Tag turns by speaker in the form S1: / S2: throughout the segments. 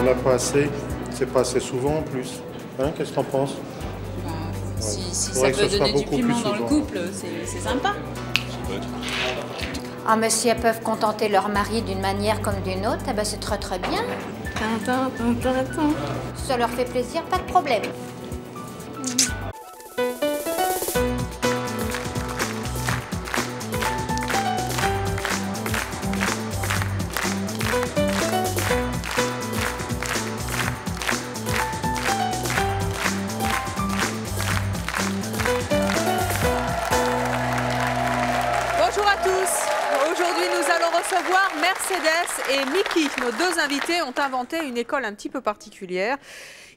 S1: en a pas assez. C'est pas assez souvent en plus. Hein, qu'est-ce que t'en penses?
S2: Si ça peut donner du piment dans le couple, c'est sympa.
S3: Ah, mais si elles peuvent contenter leur mari d'une manière comme d'une autre, eh ben c'est très très bien. Ça leur fait plaisir, pas de problème.
S4: Bonjour à tous. Aujourd'hui, nous allons recevoir Mercedes et Mickey. Nos deux invités ont inventé une école un petit peu particulière.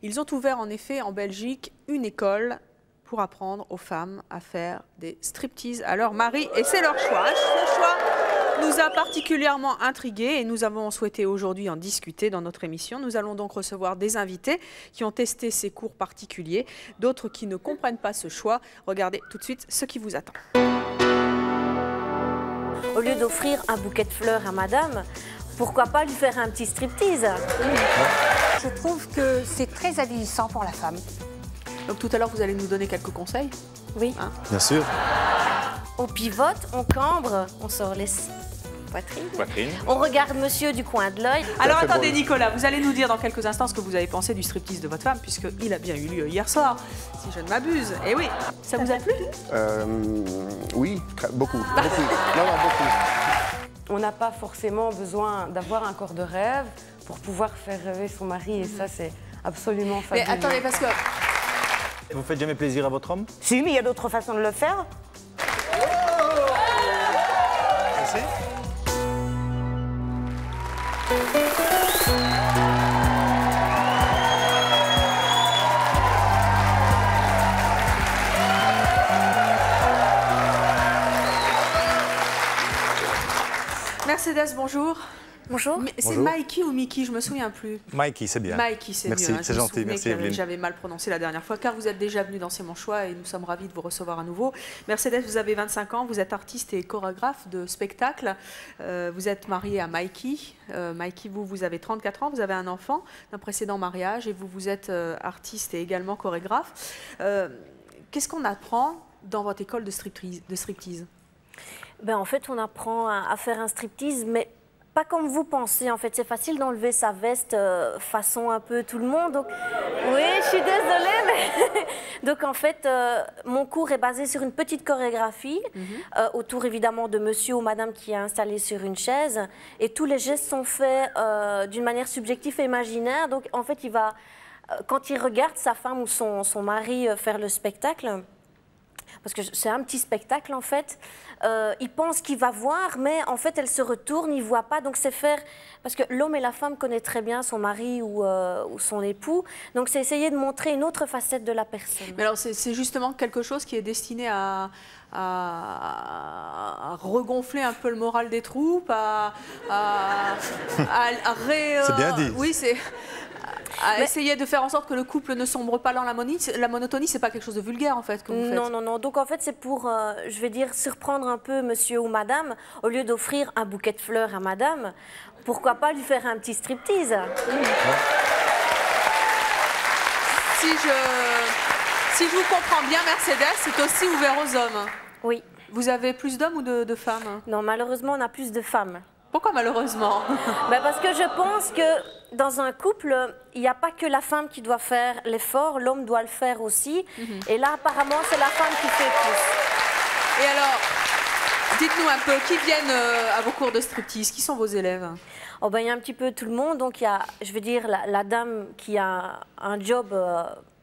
S4: Ils ont ouvert en effet en Belgique une école pour apprendre aux femmes à faire des striptease à leur mari. Et c'est leur choix. Ce choix nous a particulièrement intrigués et nous avons souhaité aujourd'hui en discuter dans notre émission. Nous allons donc recevoir des invités qui ont testé ces cours particuliers, d'autres qui ne comprennent pas ce choix. Regardez tout de suite ce qui vous attend.
S5: Au lieu d'offrir un bouquet de fleurs à madame, pourquoi pas lui faire un petit striptease?
S3: Je trouve que c'est très avilissant pour la femme.
S4: Donc tout à l'heure, vous allez nous donner quelques conseils.
S5: Oui.
S4: Hein?
S6: Bien sûr.
S5: On pivote, on cambre, on sort les poitrines. On regarde monsieur du coin de l'œil.
S4: Alors attendez Nicolas, vous allez nous dire dans quelques instants ce que vous avez pensé du striptease de votre femme, puisqu'il a bien eu lieu hier soir, si je ne m'abuse. Et oui, ça vous a plu?
S6: Oui, beaucoup. Non, beaucoup.
S7: On n'a pas forcément besoin d'avoir un corps de rêve pour pouvoir faire rêver son mari et ça c'est absolument fabuleux.
S4: Mais attendez, parce que...
S6: Vous faites jamais plaisir à votre homme?
S5: Si, mais il y a d'autres façons de le faire.
S6: Merci.
S4: Mercedes, bonjour.
S5: Bonjour.
S4: C'est Mikey ou Mickey, je me souviens plus.
S6: Mikey, c'est bien.
S4: Mikey, c'est mieux.
S6: Merci, c'est gentil, merci Evelyne.
S4: J'avais mal prononcé la dernière fois, car vous êtes déjà venu dans C'est mon choix et nous sommes ravis de vous recevoir à nouveau. Mercedes, vous avez 25 ans, vous êtes artiste et chorégraphe de spectacle. Vous êtes mariée à Mikey. Mikey, vous avez 34 ans, vous avez un enfant d'un précédent mariage et vous êtes artiste et également chorégraphe. Qu'est-ce qu'on apprend dans votre école de striptease?
S5: Ben, en fait, on apprend à faire un striptease, mais pas comme vous pensez. En fait, c'est facile d'enlever sa veste façon un peu tout le monde. Donc... Oui, je suis désolée, mais... Donc, en fait, mon cours est basé sur une petite chorégraphie, autour, évidemment, de monsieur ou madame qui est installé sur une chaise. Et tous les gestes sont faits d'une manière subjective et imaginaire. Donc, en fait, quand il regarde sa femme ou son mari faire le spectacle, parce que c'est un petit spectacle en fait, il pense qu'il va voir, mais en fait elle se retourne, il ne voit pas, donc c'est faire, parce que l'homme et la femme connaissent très bien son mari ou son époux, donc c'est essayer de montrer une autre facette de la personne.
S4: Mais alors c'est justement quelque chose qui est destiné à regonfler un peu le moral des troupes,
S6: C'est bien dit.
S4: Oui, c'est... essayer de faire en sorte que le couple ne sombre pas dans la monotonie, c'est pas quelque chose de vulgaire en fait que vous faites.
S5: Non. Donc en fait c'est pour, je vais dire, surprendre un peu monsieur ou madame. Au lieu d'offrir un bouquet de fleurs à madame, pourquoi pas lui faire un petit striptease?
S4: Si je vous comprends bien, Mercedes, c'est aussi ouvert aux hommes.
S5: Oui.
S4: Vous avez plus d'hommes ou de femmes?
S5: Non, malheureusement on a plus de femmes.
S4: Pourquoi malheureusement?
S5: Ben parce que je pense que dans un couple, il n'y a pas que la femme qui doit faire l'effort, l'homme doit le faire aussi. Et là, apparemment, c'est la femme qui fait plus.
S4: Et alors, dites-nous un peu, qui viennent à vos cours de striptease? Qui sont vos élèves?
S5: Oh ben, il y a un petit peu tout le monde. Donc, il y a, je veux dire, la dame qui a un job...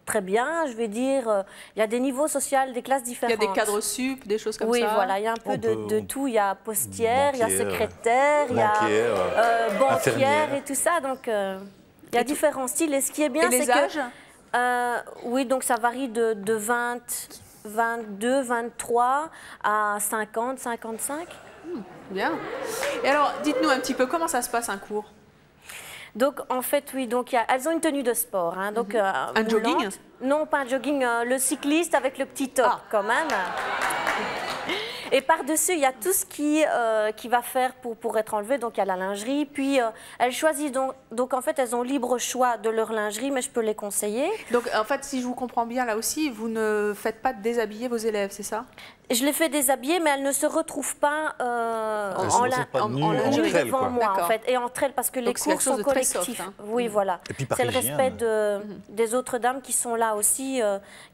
S5: très bien, je vais dire, il y a des niveaux sociaux, des classes différentes.
S4: Il y a des cadres sup, des choses comme ça.
S5: Oui, voilà, il y a un peu de tout. Il y a postière, il y a secrétaire, il y a banquière et tout ça. Donc, il y a différents styles. Et ce qui est bien, c'est que...
S4: Et les âges?
S5: Oui, donc ça varie de 22, 23 à 50, 55.
S4: Bien. Et alors, dites-nous un petit peu, comment ça se passe un cours?
S5: Donc, en fait, oui, donc, elles ont une tenue de sport. Hein, donc,
S4: un jogging?
S5: Non, pas un jogging, le cycliste avec le petit top, quand même. Et par-dessus, il y a tout ce qui va faire pour être enlevé. Donc, il y a la lingerie. Puis, elles choisissent. Donc, en fait, elles ont libre choix de leur lingerie, mais je peux les conseiller.
S4: Donc, en fait, si je vous comprends bien, là aussi, vous ne faites pas déshabiller vos élèves, c'est ça?
S5: Je les fais déshabiller, mais elles ne se retrouvent pas en lingerie devant moi, en fait. Et entre elles, parce que les cours sont collectifs. Hein. Oui, voilà. C'est le respect des autres dames qui sont là aussi,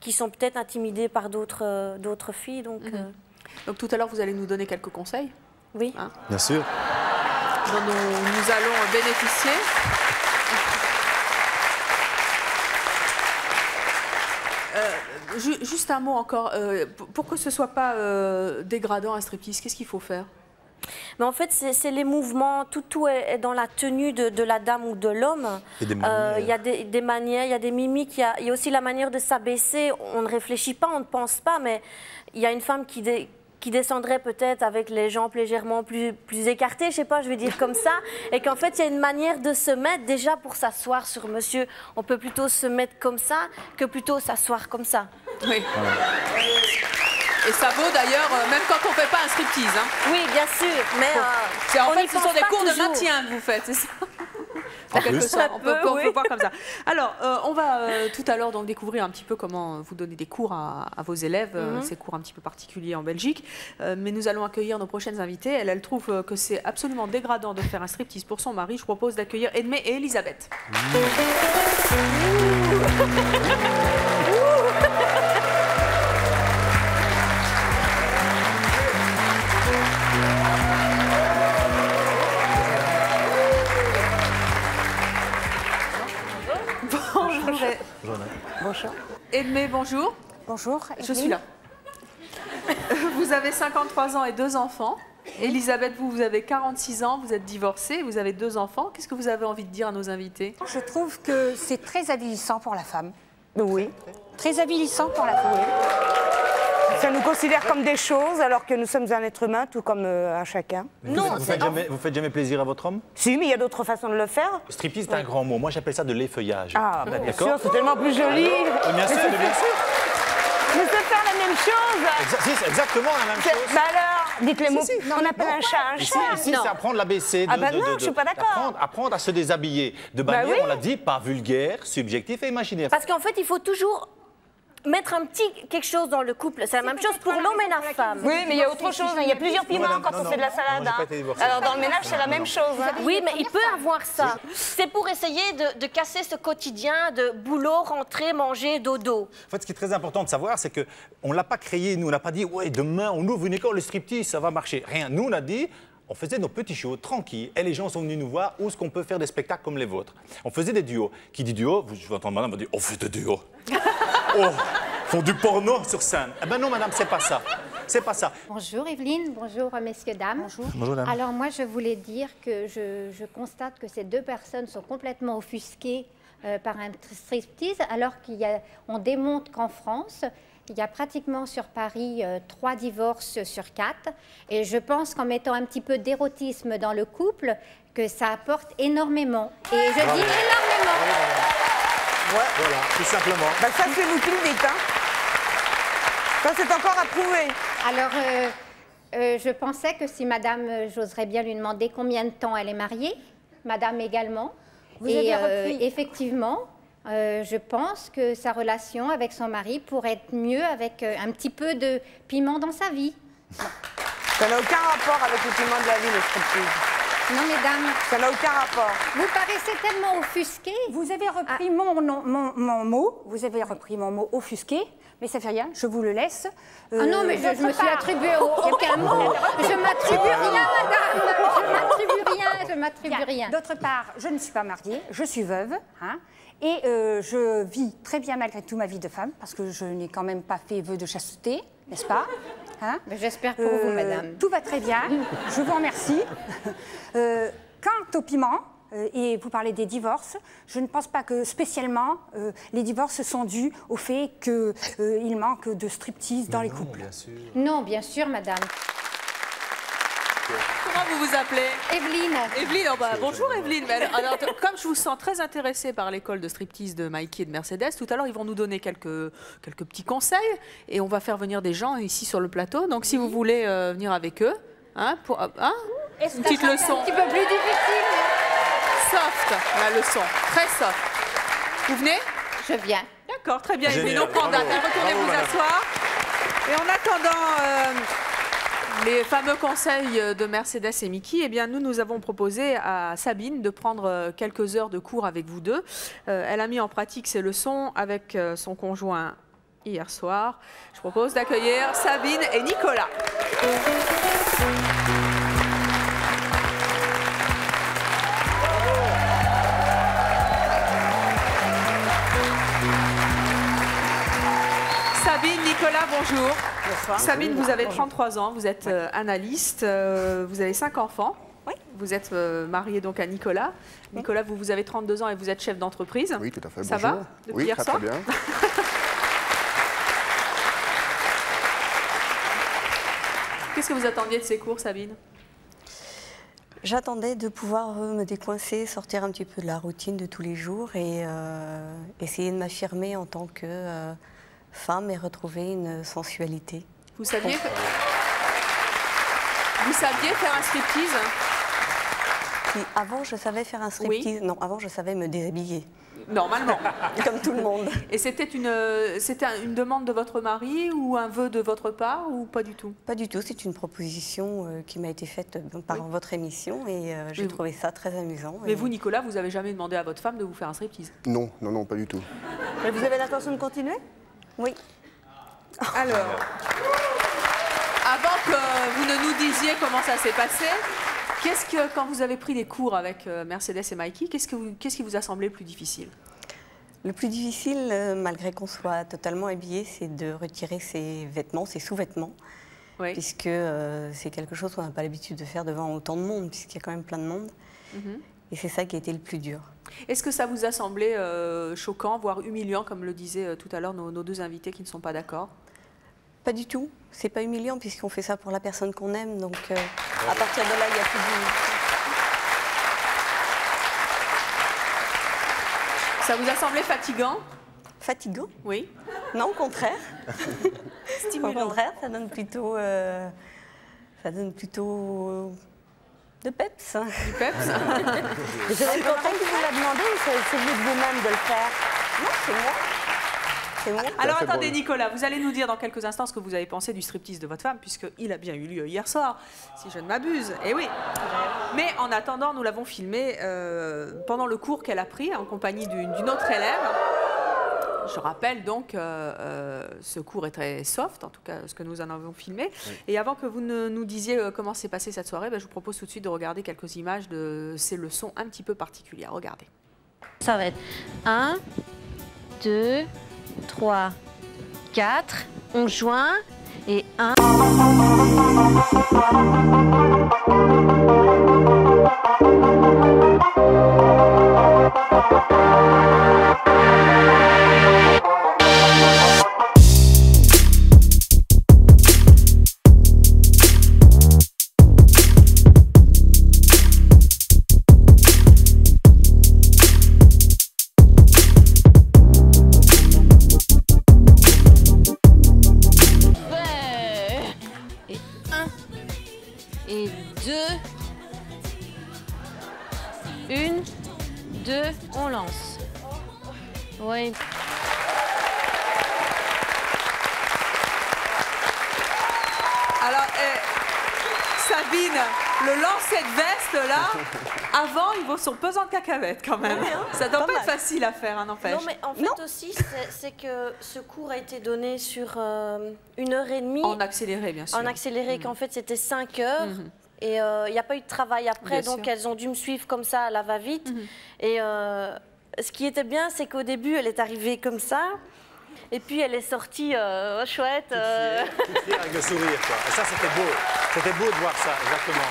S5: qui sont peut-être intimidées par d'autres filles. Donc
S4: tout à l'heure, vous allez nous donner quelques conseils?
S5: Oui.
S4: Hein?
S6: Bien sûr.
S4: Dont nous allons bénéficier. Juste un mot encore, pour que ce ne soit pas dégradant un striptease, qu'est-ce qu'il faut faire?
S5: Mais en fait, c'est les mouvements, tout est dans la tenue de la dame ou de l'homme. Il y a des manières, il y a des mimiques, il y a aussi la manière de s'abaisser. On ne réfléchit pas, on ne pense pas, mais il y a une femme qui descendrait peut-être avec les jambes légèrement plus écartées, je sais pas, je vais dire comme ça, et qu'en fait, il y a une manière de se mettre, déjà pour s'asseoir sur monsieur, on peut plutôt se mettre comme ça que plutôt s'asseoir comme ça.
S4: Oui. Et ça vaut d'ailleurs, même quand on ne fait pas un striptease. Hein.
S5: Oui, bien sûr, mais
S4: en fait, ce sont des cours de maintien que vous faites, c'est ça? En quelque sorte, on peut voir comme ça. Alors, on va tout à l'heure donc découvrir un petit peu comment vous donnez des cours à vos élèves, ces cours un petit peu particuliers en Belgique. Mais nous allons accueillir nos prochaines invitées. Elle trouve que c'est absolument dégradant de faire un striptease pour son mari. Je propose d'accueillir Edmé et Elisabeth.
S8: Bonjour.
S4: Edmé, bonjour.
S8: Bonjour.
S4: Je suis là. Vous avez 53 ans et 2 enfants. Elisabeth, vous avez 46 ans, vous êtes divorcée, vous avez 2 enfants. Qu'est-ce que vous avez envie de dire à nos invités?
S8: Je trouve que c'est très avilissant pour la femme.
S7: Oui.
S8: Très avilissant pour la femme.
S7: Ça nous considère comme des choses alors que nous sommes un être humain, tout comme un chacun.
S5: Non,
S6: vous faites jamais plaisir à votre homme?
S7: Si, mais il y a d'autres façons de le faire.
S6: Striptease, c'est un grand mot. Moi, j'appelle ça de l'effeuillage.
S7: Ah, bah, bien sûr, c'est tellement plus joli.
S6: Bien sûr, bien sûr.
S7: Mais c'est faire la même chose.
S6: C'est exactement la même chose.
S7: Bah alors, dites les mots. On appelle un chat un chat.
S6: Ici, c'est apprendre l'ABC.
S7: Ah bah non, je suis pas d'accord.
S6: Apprendre à se déshabiller. De manière, on l'a dit, pas vulgaire, subjectif et imaginaire.
S5: Parce qu'en fait, il faut toujours mettre un petit quelque chose dans le couple. C'est la même chose pour l'homme et la femme.
S7: Oui, mais il y a autre chose. Il y a plusieurs piments quand on fait de la salade. Alors dans le ménage, c'est la même chose.
S5: Oui, mais il peut avoir ça. C'est pour essayer de casser ce quotidien de boulot, rentrer, manger, dodo.
S6: En fait, ce qui est très important de savoir, c'est qu'on ne l'a pas créé, nous, on n'a pas dit « Ouais, demain, on ouvre une école de striptease, ça va marcher ». Rien. Nous, on a dit... On faisait nos petits shows tranquilles et les gens sont venus nous voir où est-ce qu'on peut faire des spectacles comme les vôtres. On faisait des duos. Qui dit duo, je vais entendre madame me dire « On fait des duos ». Oh, font du porno sur scène. Eh ben non, madame, c'est pas ça. C'est pas ça.
S3: Bonjour Evelyne, bonjour messieurs, dames.
S8: Bonjour.
S6: Bonjour, dame.
S3: Alors moi, je voulais dire que je constate que ces 2 personnes sont complètement offusquées par un striptease, alors qu'on démontre qu'en France, il y a pratiquement sur Paris 3 divorces sur 4. Et je pense qu'en mettant un petit peu d'érotisme dans le couple, que ça apporte énormément. Et je dis énormément.
S6: Ouais, voilà, tout simplement.
S7: Bah ça, c'est vous qui le dites, hein. Ça, c'est encore à prouver.
S3: Alors, je pensais que si madame, j'oserais bien lui demander combien de temps elle est mariée, madame également.
S8: Vous avez repris.
S3: Effectivement, je pense que sa relation avec son mari pourrait être mieux avec un petit peu de piment dans sa vie.
S7: Ça n'a aucun rapport avec le piment de la vie, le striptease.
S3: Non, mesdames.
S7: Ça n'a aucun rapport.
S3: Vous paraissez tellement offusquée.
S8: Vous avez repris mon mot, vous avez repris mon mot offusqué, mais ça fait rien, je vous le laisse.
S3: Ah non, mais je me suis attribué aucun mot. Je m'attribue rien, madame. Je m'attribue rien.
S8: D'autre part, je ne suis pas mariée, je suis veuve, hein, et je vis très bien malgré tout ma vie de femme, parce que je n'ai quand même pas fait vœu de chasteté, n'est-ce pas? Hein?
S3: J'espère pour vous, madame.
S8: Tout va très bien, je vous remercie. Quant au piment, et vous parlez des divorces, je ne pense pas que spécialement les divorces sont dus au fait qu'il manque de striptease dans les couples.
S6: Bien sûr.
S3: Non, bien sûr, madame.
S4: Comment vous vous appelez?
S3: Evelyne.
S4: Evelyne, oh bah, bonjour Evelyne. Alors, comme je vous sens très intéressée par l'école de striptease de Mikey et de Mercedes, tout à l'heure ils vont nous donner quelques petits conseils et on va faire venir des gens ici sur le plateau. Donc si vous voulez venir avec eux, hein, une petite leçon.
S3: Un petit peu plus difficile.
S4: Soft, la leçon, très soft. Vous venez?
S3: Je viens.
S4: D'accord, très bien.
S6: Génial,
S4: Evelyne, on prend date. Retournez vous asseoir. Et en attendant les fameux conseils de Mercedes et Mickey, eh bien, nous avons proposé à Sabine de prendre quelques heures de cours avec vous deux. Elle a mis en pratique ses leçons avec son conjoint hier soir. Je propose d'accueillir Sabine et Nicolas. Sabine, Nicolas, bonjour. Bonsoir. Sabine, vous avez 33 ans, vous êtes analyste, vous avez 5 enfants.
S9: Oui.
S4: Vous êtes mariée donc à Nicolas. Nicolas, vous avez 32 ans et vous êtes chef d'entreprise.
S9: Oui, tout à fait.
S4: Ça
S9: Bonjour.
S4: va depuis
S9: oui,
S4: hier
S9: très,
S4: soir
S9: très bien.
S4: Qu'est-ce que vous attendiez de ces cours, Sabine?
S10: J'attendais de pouvoir me décoincer, sortir un petit peu de la routine de tous les jours et essayer de m'affirmer en tant que femme et retrouver une sensualité.
S4: Vous saviez faire un striptease?
S10: Avant, je savais faire un striptease.
S4: Oui.
S10: Non, avant, je savais me déshabiller.
S4: Normalement.
S10: Comme tout le monde.
S4: Et c'était une demande de votre mari ou un vœu de votre part ou pas du tout?
S10: Pas du tout, c'est une proposition qui m'a été faite par votre émission et j'ai trouvé ça très amusant.
S4: Mais vous, Nicolas, vous n'avez jamais demandé à votre femme de vous faire un striptease?
S9: Non, non, non, pas du tout.
S10: Mais vous avez l'intention de continuer? Oui.
S4: Alors, avant que vous ne nous disiez comment ça s'est passé, quand vous avez pris des cours avec Mercedes et Mikey, qu'est-ce qui vous a semblé le plus difficile?
S10: Le plus difficile, malgré qu'on soit totalement habillé, c'est de retirer ses vêtements, ses sous-vêtements,
S4: oui.
S10: Puisque c'est quelque chose qu'on n'a pas l'habitude de faire devant autant de monde, puisqu'il y a quand même plein de monde. Et c'est ça qui a été le plus dur.
S4: Est-ce que ça vous a semblé choquant, voire humiliant, comme le disaient tout à l'heure nos deux invités qui ne sont pas d'accord?
S10: Pas du tout. C'est pas humiliant puisqu'on fait ça pour la personne qu'on aime. Donc à partir de là, il n'y a plus de...
S4: Ça vous a semblé fatigant?
S10: Fatigant?
S4: Oui.
S10: Non, au contraire.
S4: Stimulant.
S10: Au contraire, ça donne plutôt de peps.
S4: Du peps.
S10: Vous avez quelqu'un qui vous l'a demandé ou c'est vous de vous-même de le faire? Non, c'est moi.
S4: Alors attendez, Nicolas, vous allez nous dire dans quelques instants ce que vous avez pensé du striptease de votre femme, puisqu'il a bien eu lieu hier soir, si je ne m'abuse. Et oui. Mais en attendant, nous l'avons filmé pendant le cours qu'elle a pris en compagnie d'une autre élève. Je rappelle donc ce cours est très soft, en tout cas ce que nous en avons filmé. Oui. Et avant que vous ne nous disiez comment s'est passée cette soirée, je vous propose tout de suite de regarder quelques images de ces leçons un petit peu particulières. Regardez.
S5: Ça va être 1, 2, 3, 4, on joint et 1. Et 2, 1, 2, on lance. Oui.
S4: Alors, Sabine, le lancer de veste, là, avant, il vaut son pesant de cacahuètes quand même. Ça doit pas être facile à faire, hein, n'empêche.
S5: Non, mais en fait aussi, c'est que ce cours a été donné sur 1h30.
S4: En accéléré, bien sûr.
S5: En accéléré, qu'en fait, c'était 5 heures. Et il n'y a pas eu de travail après, bien donc sûr. Elles ont dû me suivre comme ça à la va-vite. Et ce qui était bien, c'est qu'au début, elle est arrivée comme ça. Et puis elle est sortie chouette.
S6: Toute fière avec le sourire, quoi. Et ça, c'était beau. C'était beau de voir ça, exactement.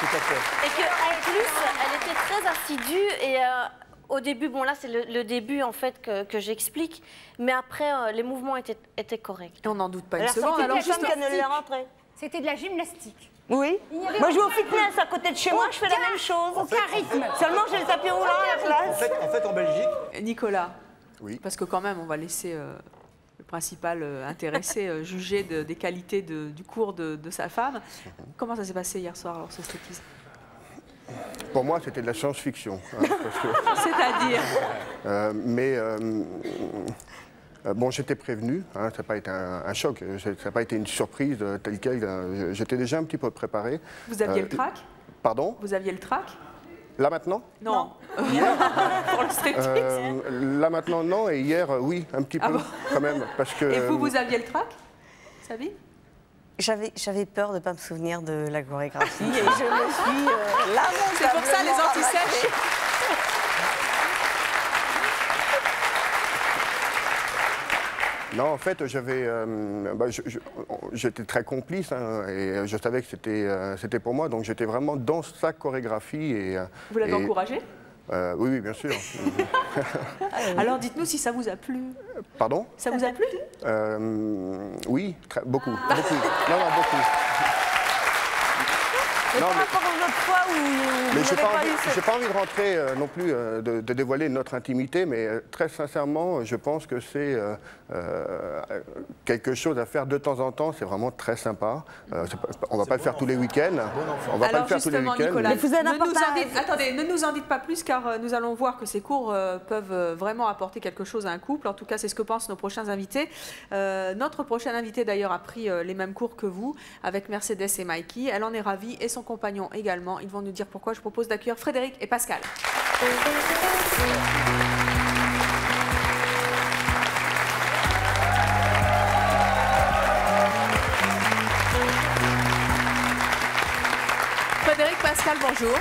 S6: Tout à fait.
S5: Et qu'en plus, elle était très assidue. Et au début, bon là, c'est le début en fait que j'explique. Mais après, les mouvements étaient corrects.
S4: Et on n'en doute pas une seconde.
S8: Alors juste qu'elle ne l'est rentrée. C'était de la gymnastique.
S9: Oui. Moi, je vais au fitness à côté de chez moi, je fais la même chose.
S8: Aucun rythme.
S9: Seulement, j'ai le tapis roulant à la place.
S6: En fait, en Belgique...
S4: Nicolas,
S1: Oui.
S4: parce que quand même, on va laisser le principal intéressé juger des qualités du cours de sa femme. Comment ça s'est passé hier soir, alors, ce striptease?
S11: Pour moi, c'était de la science-fiction. Hein,
S4: c'est-à-dire
S11: bon, j'étais prévenu, hein, ça n'a pas été un choc, ça n'a pas été une surprise telle quelle. J'étais déjà un petit peu préparé.
S4: Vous aviez le trac?
S11: Pardon?
S4: Vous aviez le trac?
S11: Là maintenant?
S4: Non. Pour le striptease?
S11: Là maintenant, non, et hier, oui, un petit peu, quand même. Parce que,
S4: et vous aviez le trac, Sabine?
S10: J'avais peur de ne pas me souvenir de la chorégraphie et je me suis lamentablement...
S4: C'est pour ça les antisèches.
S11: Non, en fait, j'étais très complice hein, et je savais que c'était pour moi, donc j'étais vraiment dans sa chorégraphie.
S4: Vous l'avez encouragé?
S11: Oui, bien sûr.
S4: Alors dites-nous si ça vous a plu.
S11: Pardon?
S4: Ça vous a plu?
S11: Oui, beaucoup. Non, beaucoup.
S9: Mais par rapport aux autres fois où vous n'avez pas eu
S11: j'ai pas envie de rentrer non plus, de dévoiler notre intimité, mais très sincèrement, je pense que c'est quelque chose à faire de temps en temps. C'est vraiment très sympa. On va pas le faire tous les week-ends. On va pas le faire tous les week-ends.
S4: Nicolas, attendez, ne nous en dites pas plus, car nous allons voir que ces cours peuvent vraiment apporter quelque chose à un couple. En tout cas, c'est ce que pensent nos prochains invités. Notre prochaine invitée, d'ailleurs, a pris les mêmes cours que vous, avec Mercedes et Mikey. Elle en est ravie, et son compagnon également. Ils vont nous dire pourquoi. Je propose d'accueillir Frédéric et Pascal. Frédéric, Pascal, bonjour.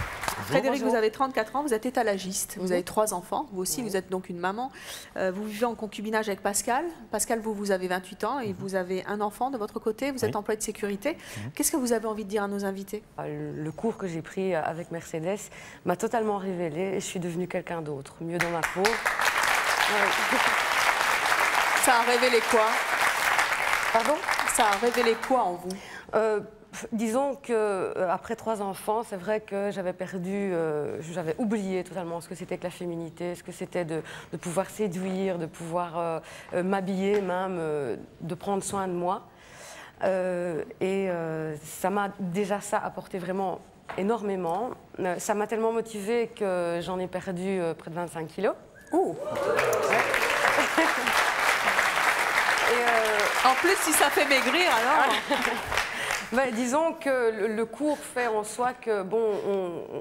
S4: Frédéric, bonjour. Vous avez 34 ans, vous êtes étalagiste, vous avez 3 enfants, vous aussi, vous êtes donc une maman. Vous vivez en concubinage avec Pascal. Pascal, vous avez 28 ans et vous avez un enfant de votre côté, vous êtes employé de sécurité. Qu'est-ce que vous avez envie de dire à nos invités?
S7: Le cours que j'ai pris avec Mercedes m'a totalement révélé et je suis devenue quelqu'un d'autre, mieux dans ma peau.
S4: Ça a révélé quoi?
S7: Pardon?
S4: Ça a révélé quoi en vous?
S7: Disons qu'après 3 enfants, c'est vrai que j'avais j'avais oublié totalement ce que c'était que la féminité, ce que c'était de pouvoir séduire, de pouvoir m'habiller même, de prendre soin de moi. Ça m'a déjà apporté vraiment énormément. Ça m'a tellement motivée que j'en ai perdu près de 25 kilos.
S4: Oh. En plus, si ça fait maigrir, alors...
S7: Ben, disons que le cours fait en soi que, bon,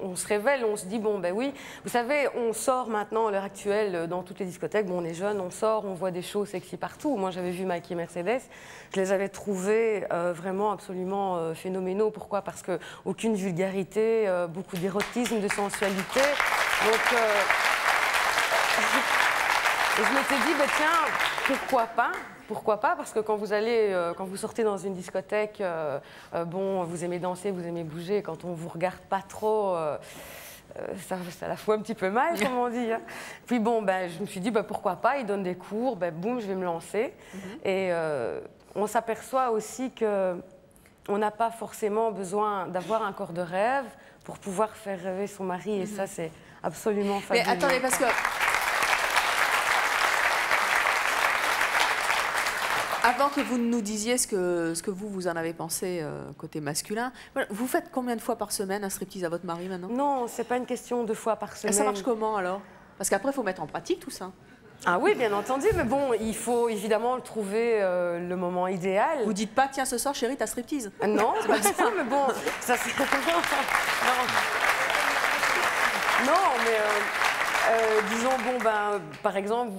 S7: on se révèle, on se dit, bon, ben oui, vous savez, on sort maintenant, à l'heure actuelle, dans toutes les discothèques, bon, on est jeunes, on sort, on voit des shows sexy partout. Moi, j'avais vu Mikey et Mercedes, je les avais trouvés vraiment absolument phénoménaux. Pourquoi? Parce qu'aucune vulgarité, beaucoup d'érotisme, de sensualité. Donc, et je m'étais dit, ben tiens, pourquoi pas? Pourquoi pas? Parce que quand vous sortez dans une discothèque, bon, vous aimez danser, vous aimez bouger, quand on vous regarde pas trop, ça la fout un petit peu mal, comme on dit. Hein. Puis bon, ben, je me suis dit, ben, pourquoi pas? Ils donnent des cours, ben, boum, je vais me lancer. Et on s'aperçoit aussi qu'on n'a pas forcément besoin d'avoir un corps de rêve pour pouvoir faire rêver son mari. Et ça, c'est absolument fabuleux.
S4: Mais attendez, parce que... Avant que vous nous disiez ce que vous en avez pensé côté masculin, vous faites combien de fois par semaine un striptease à votre mari maintenant?
S7: Non, c'est pas une question de fois par semaine.
S4: Et ça marche comment alors? Parce qu'après, il faut mettre en pratique tout ça.
S7: Ah oui, bien entendu, mais bon, il faut évidemment trouver le moment idéal.
S4: Vous dites pas, tiens, ce soir, chérie, t'as striptease?
S7: Non, c'est pas du tout, mais bon, ça c'est... Non, mais disons, bon, ben, par exemple,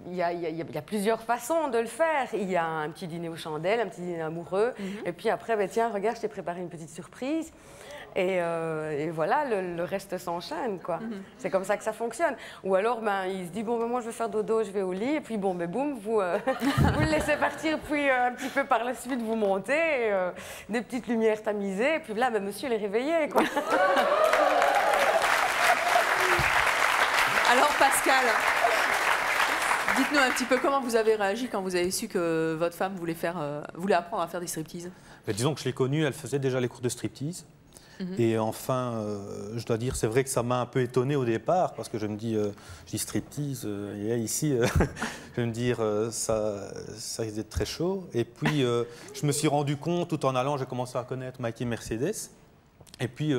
S7: il y a plusieurs façons de le faire. Il y a un petit dîner aux chandelles, un petit dîner amoureux. Et puis après, ben, tiens, regarde, je t'ai préparé une petite surprise. Et voilà, le reste s'enchaîne, quoi. C'est comme ça que ça fonctionne. Ou alors, ben, il se dit, bon, ben, moi, je vais faire dodo, je vais au lit. Et puis, bon, ben, boum, vous le laissez partir. Puis, un petit peu par la suite, vous montez. Des petites lumières tamisées. Et puis là, ben, monsieur, il est réveillé, quoi.
S4: Alors, Pascal, Dites-nous un petit peu comment vous avez réagi quand vous avez su que votre femme voulait apprendre à faire des striptease.
S12: Disons que je l'ai connue, elle faisait déjà les cours de striptease. Et enfin, je dois dire, c'est vrai que ça m'a un peu étonné au départ, parce que je me dis, je dis striptease, et ici, je vais me dire, ça risque d'être très chaud. Et puis, je me suis rendu compte, tout en allant, j'ai commencé à connaître Mikey Mercedes. Et puis,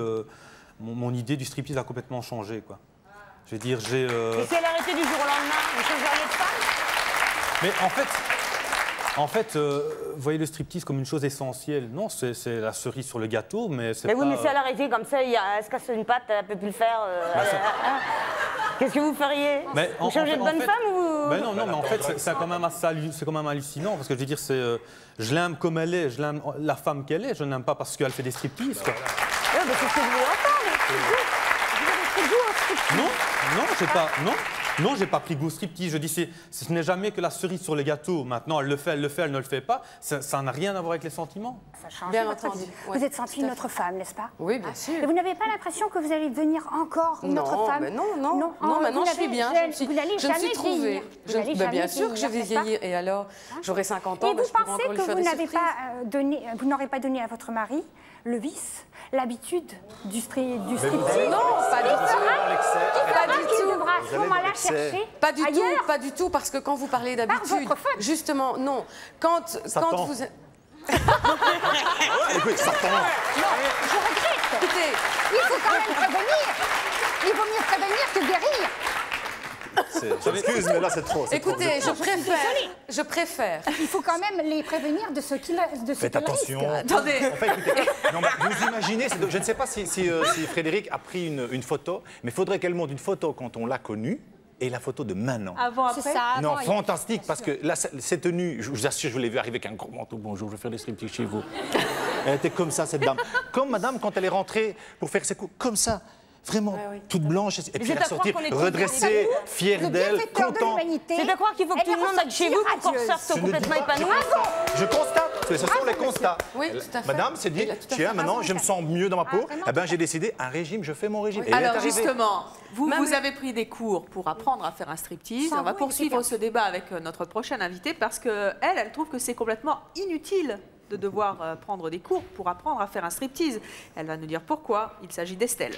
S12: mon idée du striptease a complètement changé, quoi. Je veux dire, j'ai...
S9: Et si elle arrêtait du jour au lendemain, vous changeriez de femme?
S12: Mais en fait, vous voyez le striptease comme une chose essentielle. Non, c'est la cerise sur le gâteau, mais c'est pas...
S9: Mais oui, mais si elle arrêtait comme ça, elle se casse une patte, elle ne peut plus le faire. Qu'est-ce que vous feriez? Vous changez de bonne femme ou...
S12: Non, mais en fait, c'est quand même hallucinant, parce que je veux dire, je l'aime comme elle est, je l'aime la femme qu'elle est, je ne l'aime pas parce qu'elle fait des striptease.
S9: Ouais, mais c'est ce que je voulais entendre. Vous avez pris goût au striptease?
S12: Non, j'ai pas pris goût au striptease. Je dis, ce n'est jamais que la cerise sur le gâteau. Maintenant, elle le fait, elle ne le fait pas. Ça n'a rien à voir avec les sentiments.
S8: Ça change
S7: Bien
S8: votre
S7: entendu.
S8: vie.
S7: Ouais,
S8: vous êtes sentie une autre femme, n'est-ce pas?
S7: Oui, bien sûr.
S8: Et vous n'avez pas l'impression que vous allez devenir encore une autre femme?
S7: Mais non, maintenant je suis bien.
S8: Vous n'allez jamais vieillir.
S7: Bien sûr que je vais vieillir. Et alors, j'aurai 50 ans,
S8: et vous
S7: je pourrai encore
S8: pensez
S7: lui
S8: que
S7: faire
S8: vous
S7: des
S8: n'avez
S7: surprises.
S8: pas vous n'aurez pas donné à votre mari le vice, l'habitude du striptease?
S7: Non, pas du tout.
S8: Pas du tout. Devra à ce moment-là chercher ailleurs.
S7: Pas du tout, parce que quand vous parlez d'habitude, justement, non. Quand vous...
S6: Écoute, ça tend.
S8: Non, je regrette.
S7: Écoutez,
S8: il faut quand même prévenir. Il vaut mieux prévenir que guérir.
S6: Excuse, mais là c'est trop.
S7: Écoutez, je préfère.
S8: Il faut quand même les prévenir de ce qu'ils risquent.
S6: Faites attention.
S4: Attendez.
S6: Enfin, écoutez, non, vous imaginez, je ne sais pas si Frédéric a pris une photo, mais il faudrait qu'elle montre une photo quand on l'a connue et la photo de maintenant.
S4: Avant, après?
S8: C'est ça.
S6: Non, fantastique, parce que là, ces tenues, je vous assure, je l'ai vu arriver avec un gros manteau. Bonjour, je vais faire des striptease chez vous. Elle était comme ça, cette dame. Comme madame, quand elle est rentrée pour faire ses coups, comme ça. Vraiment, toute blanche, et puis elle est sortie redressée, fière d'elle, contente.
S9: C'est à croire qu'il faut que tout le monde aille chez vous pour qu'on sorte complètement épanoui.
S6: Je constate, ce sont les constats.
S7: Oui, tout à fait.
S6: Madame s'est dit, tiens, maintenant je me sens mieux dans ma peau, eh ben j'ai décidé un régime, je fais mon régime. Et
S4: alors justement, vous avez pris des cours pour apprendre à faire un striptease. On va poursuivre ce débat avec notre prochaine invitée parce qu'elle trouve que c'est complètement inutile de devoir prendre des cours pour apprendre à faire un striptease. Elle va nous dire pourquoi. Il s'agit d'Estelle.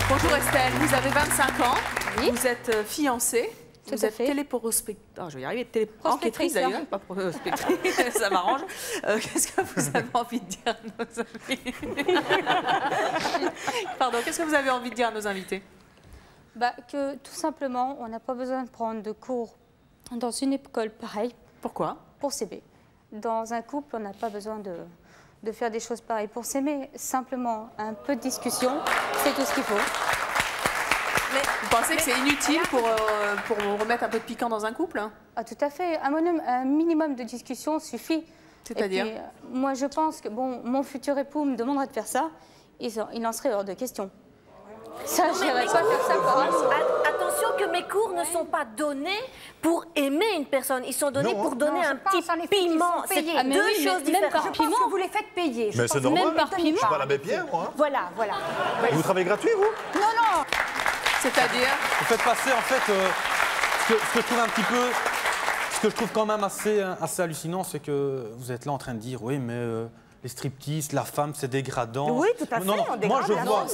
S4: Bonjour Estelle, vous avez 25 ans, vous êtes fiancée. Vous êtes téléprospectrice, je vais y arriver, téléprospectrice d'ailleurs, pas prospectrice, ça m'arrange. Qu'est-ce que vous avez envie de dire à nos invités? Pardon, qu'est-ce que vous avez envie de dire à nos invités?
S13: Que tout simplement, on n'a pas besoin de prendre de cours dans une école pareille.
S4: Pourquoi?
S13: Pour s'aimer. Dans un couple, on n'a pas besoin de faire des choses pareilles pour s'aimer. Simplement, un peu de discussion, c'est tout ce qu'il faut.
S4: Mais vous pensez que c'est inutile pour remettre un peu de piquant dans un couple?
S13: Ah, tout à fait. Un minimum de discussion suffit.
S4: C'est-à-dire?
S13: Moi, je pense que mon futur époux me demanderait de faire ça, il en serait hors de question. Ça, je n'irais pas faire ça pour
S5: Attention que mes cours ne sont pas donnés pour aimer une personne. Ils sont donnés pour donner un petit piment. C'est deux choses différentes.
S8: Je pense que vous les faites payer.
S6: Mais c'est normal.
S13: Même par piment.
S6: Je suis pas l'abbé Pierre, moi.
S8: Voilà.
S6: Vous travaillez gratuit, vous?
S8: Non.
S4: C'est-à-dire?
S12: Vous faites passer, en fait, ce que je trouve un petit peu... Ce que je trouve quand même assez hallucinant, c'est que vous êtes là en train de dire, oui, mais... les striptease, la femme, c'est dégradant.
S9: Oui, tout à fait.
S12: Moi, je vois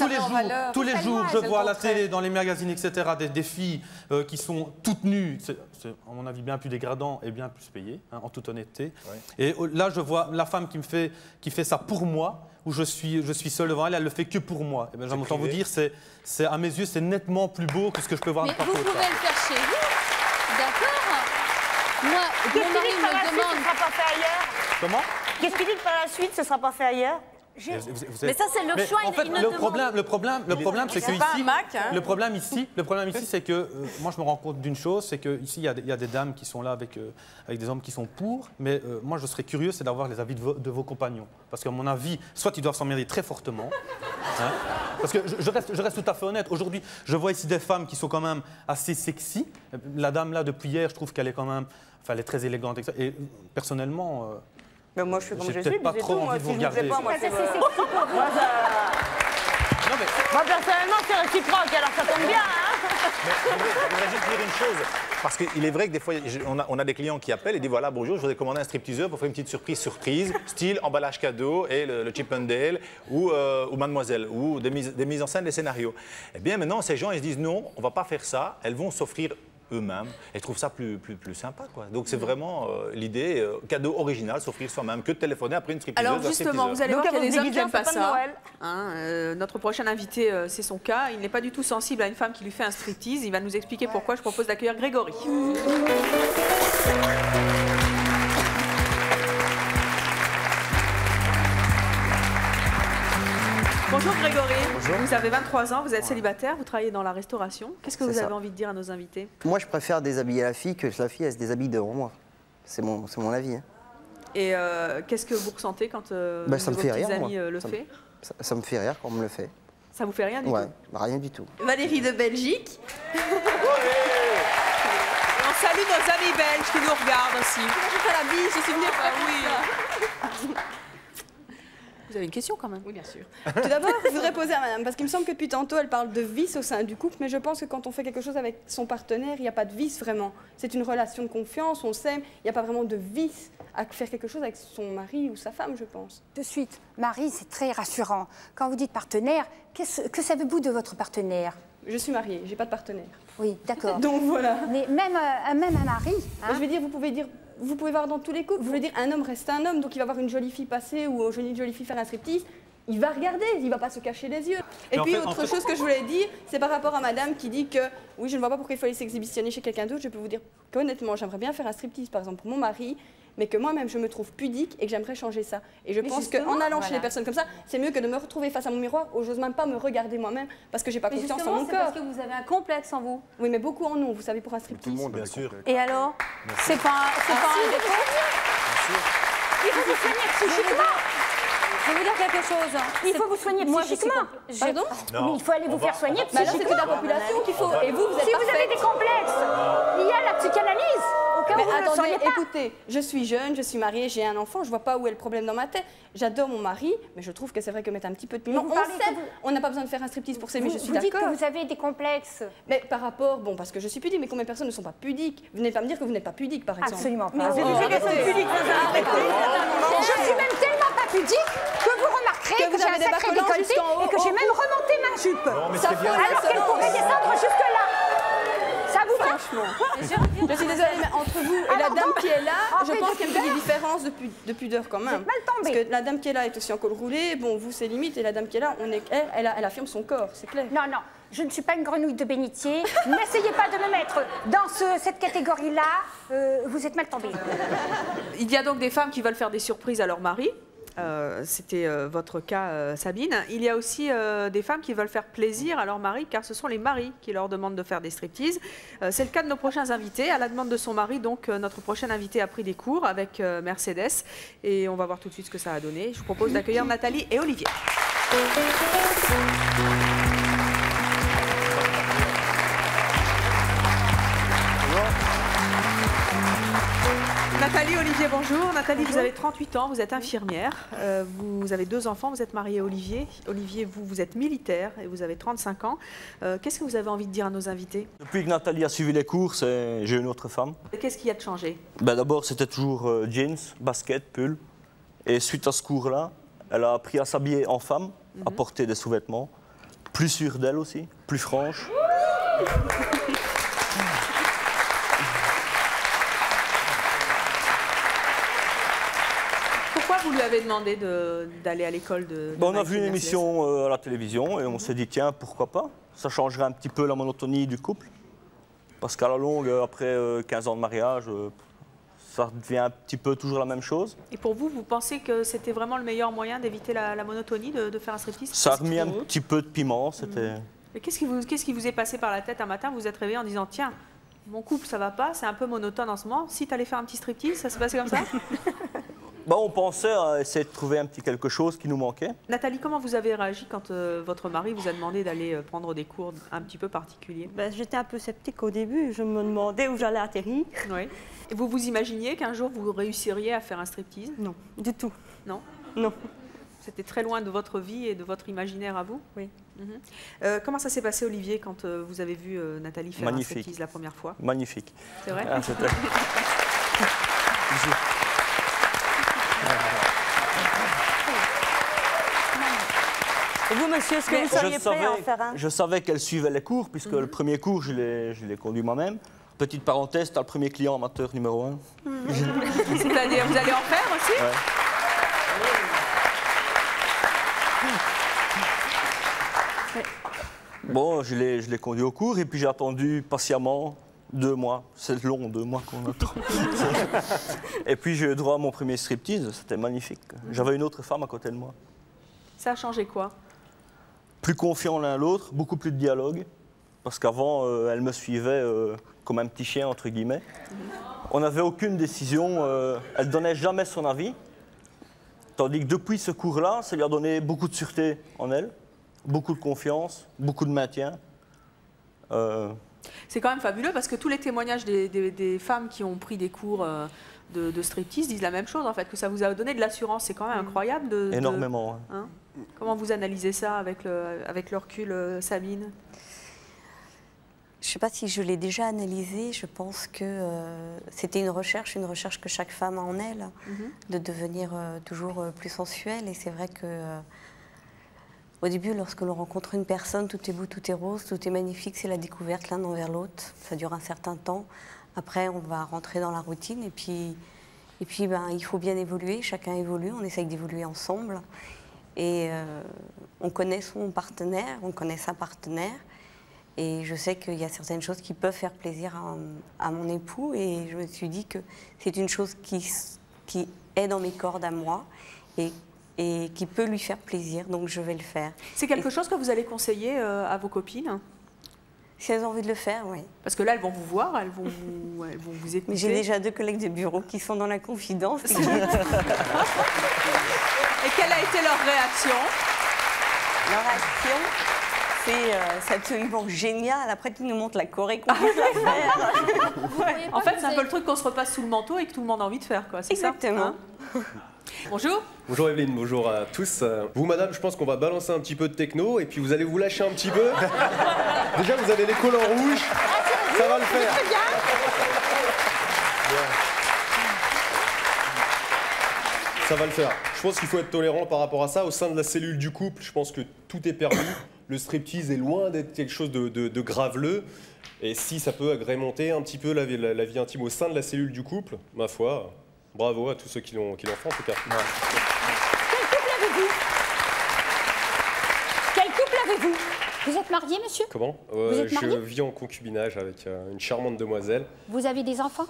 S12: tous les jours, je vois à la télé, dans les magazines, etc., des filles qui sont toutes nues. C'est, à mon avis, bien plus dégradant et bien plus payé, en toute honnêteté. Ouais. Et là, je vois la femme qui fait ça pour moi, où je suis seul devant elle, elle le fait que pour moi. Et bien, j'aime autant vous dire, à mes yeux, c'est nettement plus beau que ce que je peux voir
S13: Mais
S12: partout.
S13: vous pouvez le faire chez vous, d'accord? Moi, mon mari me demande...
S9: Ce sera pas fait ailleurs.
S12: Comment?
S9: Qu'est-ce qu'il dit que par la suite, ce ne sera pas fait ailleurs?
S5: Mais ça, c'est leur choix.
S12: En fait, le problème, c'est que
S7: ici,
S12: le problème ici, c'est que moi, je me rends compte d'une chose, c'est que ici, il y a des dames qui sont là avec des hommes qui sont pour, mais moi, je serais curieux, c'est d'avoir les avis de vos compagnons, parce qu'à mon avis, soit ils doivent s'emmerder très fortement, hein, parce que je reste tout à fait honnête. Aujourd'hui, je vois ici des femmes qui sont quand même assez sexy. La dame là, depuis hier, je trouve qu'elle est quand même, enfin, elle est très élégante, et personnellement.
S9: Mais moi, je suis comme je suis.
S12: J'ai peut-être pas trop envie de vous regarder.
S9: Moi, personnellement, c'est réciproque, alors ça tombe bien.
S6: Mais je voudrais juste dire une chose, parce qu'il est vrai que des fois, on a des clients qui appellent et disent voilà, bonjour, je voudrais commander un stripteaseur pour faire une petite surprise, style emballage cadeau et le Chip and Dale ou Mademoiselle, ou des mises en scène, des scénarios. Eh bien maintenant, ces gens, ils se disent non, on ne va pas faire ça, elles vont s'offrir eux-mêmes. Elles trouvent ça plus sympa, quoi. Donc c'est vraiment l'idée, cadeau original, s'offrir soi-même, que de téléphoner après une stripteaseuse.
S4: Alors justement, vous allez voir qu'il y a des hommes qui n'aiment pas ça. Notre prochain invité, c'est son cas. Il n'est pas du tout sensible à une femme qui lui fait un striptease. Il va nous expliquer pourquoi. Je propose d'accueillir Grégory. Bonjour Grégory. Bonjour. Vous avez 23 ans, vous êtes célibataire, vous travaillez dans la restauration. Qu'est-ce que vous avez envie de dire à nos invités?
S14: Moi, je préfère déshabiller la fille que la fille elle se déshabille devant moi. C'est mon avis. Hein.
S4: Et qu'est-ce que vous ressentez quand
S14: ça me
S4: vos
S14: fait
S4: petits
S14: rire,
S4: amis le fait?
S14: Ça me fait rire quand on me le fait.
S4: Ça vous fait rien du tout?
S14: Rien du tout.
S4: Valérie de Belgique. On salue nos amis belges qui nous regardent aussi. Je fais la bise, je suis venue. Oui. Vous avez une question quand même?
S15: Oui, bien sûr. Tout d'abord, je voudrais poser à madame, parce qu'il me semble que depuis tantôt, elle parle de vice au sein du couple, mais je pense que quand on fait quelque chose avec son partenaire, il n'y a pas de vice vraiment. C'est une relation de confiance, on s'aime, il n'y a pas vraiment de vice à faire quelque chose avec son mari ou sa femme, je pense.
S8: De suite, Marie, c'est très rassurant. Quand vous dites partenaire, que savez-vous de votre partenaire?
S15: Je suis mariée, j'ai pas de partenaire.
S8: Oui, d'accord.
S15: Donc voilà.
S8: Mais même un mari...
S15: Hein? Je veux dire, vous pouvez voir dans tous les couples, je veux dire, un homme reste un homme, donc il va voir une jolie fille passer ou une jolie fille faire un striptease, il va regarder, il ne va pas se cacher les yeux. Et puis autre chose que je voulais dire, c'est par rapport à madame qui dit que oui, je ne vois pas pourquoi il faut aller s'exhibitionner chez quelqu'un d'autre. Je peux vous dire qu'honnêtement, j'aimerais bien faire un striptease par exemple pour mon mari, mais que moi-même je me trouve pudique et que j'aimerais changer ça. Et je pense qu'en allant chez les personnes comme ça, c'est mieux que de me retrouver face à mon miroir où j'ose même pas me regarder moi-même parce que j'ai pas confiance en mon corps.
S13: Parce que vous avez un complexe en vous.
S15: Oui, mais beaucoup en ont, vous savez, pour un striptease.
S11: Tout le monde,
S6: bien sûr.
S13: Et alors, c'est pas un défaut?
S8: Il faut vous soigner psychiquement.
S13: Je vais vous dire quelque chose.
S8: Il faut vous soigner psychiquement.
S15: Pardon?
S8: Mais il faut aller vous faire soigner psychiquement.
S15: Alors c'est que la population qu'il faut. Et vous êtes
S8: Si vous avez des complexes, il y a la psychanalyse.
S15: Mais attendez, écoutez, je suis jeune, je suis mariée, j'ai un enfant, je vois pas où est le problème dans ma tête. J'adore mon mari, mais je trouve que c'est vrai que mettre un petit peu de piment, on n'a pas besoin de faire un striptease pour s'aimer, je suis d'accord.
S8: Vous dites que vous avez des complexes.
S15: Mais par rapport, bon, parce que je suis pudique, mais combien de personnes ne sont pas pudiques? Vous n'allez pas me dire que vous n'êtes pas pudique, par exemple.
S8: Absolument pas.
S15: Mais c'est des personnes pudiques,
S8: je suis même tellement pas pudique que vous remarquerez que j'ai un sacré décolleté et que j'ai même remonté ma jupe. Alors qu'elle pourrait descendre jusque-là. Ça vous va?
S15: Franchement. Je suis désolée, mais entre vous et la dame qui est là, je pense qu'il y a une différence de pudeur quand même.
S8: Mal tombé.
S15: Parce que la dame qui est là est aussi en col roulé, bon, vous c'est limite, et la dame qui est là, elle affirme son corps, c'est clair.
S8: Non, non, je ne suis pas une grenouille de bénitier. N'essayez pas de me mettre dans cette catégorie-là, vous êtes mal tombé.
S4: Il y a donc des femmes qui veulent faire des surprises à leur mari. C'était votre cas, Sabine. Il y a aussi des femmes qui veulent faire plaisir à leur mari, car ce sont les maris qui leur demandent de faire des striptease. C'est le cas de nos prochains invités. À la demande de son mari, donc, notre prochain invité a pris des cours avec Mercedes. Et on va voir tout de suite ce que ça a donné. Je vous propose d'accueillir Nathalie et Olivier. Nathalie, Olivier, bonjour. Nathalie, vous avez 38 ans, vous êtes infirmière, vous avez 2 enfants, vous êtes mariée à Olivier. Olivier, vous êtes militaire et vous avez 35 ans. Qu'est-ce que vous avez envie de dire à nos invités?
S16: Depuis que Nathalie a suivi les cours, j'ai une autre femme.
S4: Qu'est-ce qui a changé?
S16: D'abord, c'était toujours jeans, basket, pull. Et suite à ce cours-là, elle a appris à s'habiller en femme, à porter des sous-vêtements, plus sûre d'elle aussi, plus franche.
S4: Pourquoi vous lui avez demandé d'aller à l'école de
S16: On a vu une émission à la télévision et on s'est dit, tiens, pourquoi pas? Ça changerait un petit peu la monotonie du couple. Parce qu'à la longue, après 15 ans de mariage, ça devient un petit peu toujours la même chose.
S4: Et pour vous, vous pensez que c'était vraiment le meilleur moyen d'éviter la monotonie, de faire un striptease?
S16: Ça a remis un petit peu de piment, c'était...
S4: Mais qu'est-ce qui vous est passé par la tête un matin? Vous vous êtes réveillé en disant, tiens, mon couple, ça va pas, c'est un peu monotone en ce moment. Si tu allais faire un petit striptease, ça se passait comme ça?
S16: On pensait à essayer de trouver un petit quelque chose qui nous manquait.
S4: Nathalie, comment vous avez réagi quand votre mari vous a demandé d'aller prendre des cours un petit peu particuliers?
S17: J'étais un peu sceptique au début, je me demandais où j'allais atterrir.
S4: Oui. Et vous vous imaginiez qu'un jour vous réussiriez à faire un striptease?
S17: Non, du tout.
S4: Non?
S17: Non.
S4: C'était très loin de votre vie et de votre imaginaire à vous?
S17: Oui.
S4: Comment ça s'est passé, Olivier, quand vous avez vu Nathalie faire un striptease la première fois?
S16: Magnifique.
S4: C'est vrai?
S17: Et vous, monsieur, est-ce que vous seriez prêt à en faire un?
S16: Je savais qu'elle suivait les cours, puisque le premier cours, je l'ai conduit moi-même. Petite parenthèse, tu as le premier client amateur numéro 1.
S4: C'est-à-dire, vous allez en faire aussi?
S16: Bon, je l'ai conduit au cours et puis j'ai attendu patiemment 2 mois. C'est long, 2 mois qu'on attend. Et puis j'ai eu droit à mon premier striptease, c'était magnifique. J'avais une autre femme à côté de moi.
S4: Ça a changé quoi?
S16: Plus confiants l'un l'autre, beaucoup plus de dialogue. Parce qu'avant, elle me suivait comme un petit chien, entre guillemets. On n'avait aucune décision, elle ne donnait jamais son avis. Tandis que depuis ce cours-là, ça lui a donné beaucoup de sûreté en elle, beaucoup de confiance, beaucoup de maintien.
S4: C'est quand même fabuleux parce que tous les témoignages des femmes qui ont pris des cours de striptease disent la même chose, en fait, que ça vous a donné de l'assurance. C'est quand même incroyable.
S16: Énormément.
S4: Hein? Comment vous analysez ça avec le recul, Sabine?
S10: Je ne sais pas si je l'ai déjà analysé. Je pense que c'était une recherche que chaque femme a en elle, de devenir toujours plus sensuelle. Et c'est vrai que au début, lorsque l'on rencontre une personne, tout est beau, tout est rose, tout est magnifique, c'est la découverte l'un envers l'autre. Ça dure un certain temps. Après, on va rentrer dans la routine et puis il faut bien évoluer. Chacun évolue, on essaye d'évoluer ensemble. Et on connaît son partenaire, on connaît sa partenaire. Et je sais qu'il y a certaines choses qui peuvent faire plaisir à mon époux. Et je me suis dit que c'est une chose qui est dans mes cordes à moi et qui peut lui faire plaisir. Donc je vais le faire.
S4: C'est quelque chose que vous allez conseiller à vos copines?
S10: Si elles ont envie de le faire, oui.
S4: Parce que là, elles vont vous voir, elles vont vous écouter.
S10: Mais j'ai déjà 2 collègues de bureau qui sont dans la confidence.
S4: Et quelle a été leur réaction?
S10: Leur réaction, c'est absolument génial. Après, tu nous montres la choré qu'on peut faire.
S4: En fait, c'est un peu le truc qu'on se repasse sous le manteau et que tout le monde a envie de faire, quoi.
S10: Exactement.
S4: Ça, hein? Bonjour.
S18: Bonjour Evelyne, bonjour à tous. Vous, madame, je pense qu'on va balancer un petit peu de techno et puis vous allez vous lâcher un petit peu. Déjà, vous avez les collants rouges. Ça va le faire. Ça va le faire. Je pense qu'il faut être tolérant par rapport à ça. Au sein de la cellule du couple, je pense que tout est permis. Le striptease est loin d'être quelque chose de graveleux. Et si ça peut agrémenter un petit peu la vie intime au sein de la cellule du couple, ma foi, bravo à tous ceux qui l'ont fait en tout cas. Ouais.
S8: Quel couple avez-vous? Vous êtes marié, monsieur?
S18: Comment? Je vis en concubinage avec une charmante demoiselle.
S8: Vous avez des enfants?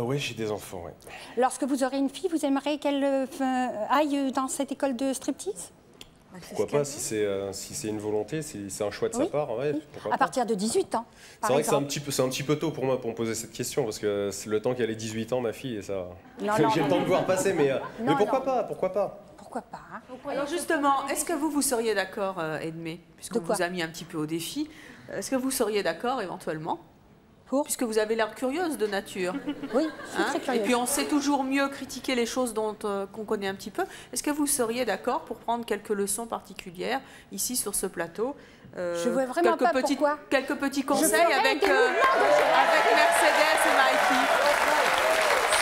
S18: Oui, j'ai des enfants, oui.
S8: Lorsque vous aurez une fille, vous aimeriez qu'elle aille dans cette école de striptease?
S18: Pourquoi pas, si c'est une volonté, si c'est un choix de sa part, ouais,
S8: à partir de 18 ans,
S18: par exemple. C'est vrai que c'est un petit peu tôt pour moi pour me poser cette question, parce que c'est le temps qu'elle ait 18 ans, ma fille, et ça... J'ai le temps de voir passer, mais pourquoi pas, pourquoi pas?
S8: Pourquoi pas, hein?
S4: Alors justement, est-ce que vous seriez d'accord, Edmé, puisqu'on vous a mis un petit peu au défi, est-ce que vous seriez d'accord éventuellement? Puisque vous avez l'air curieuse de nature.
S8: Oui, je suis très curieuse.
S4: Et puis on sait toujours mieux critiquer les choses qu'on connaît un petit peu. Est-ce que vous seriez d'accord pour prendre quelques leçons particulières ici sur ce plateau?
S8: Je vois vraiment pas pourquoi.
S4: Quelques petits conseils avec Mercedes et Mikey.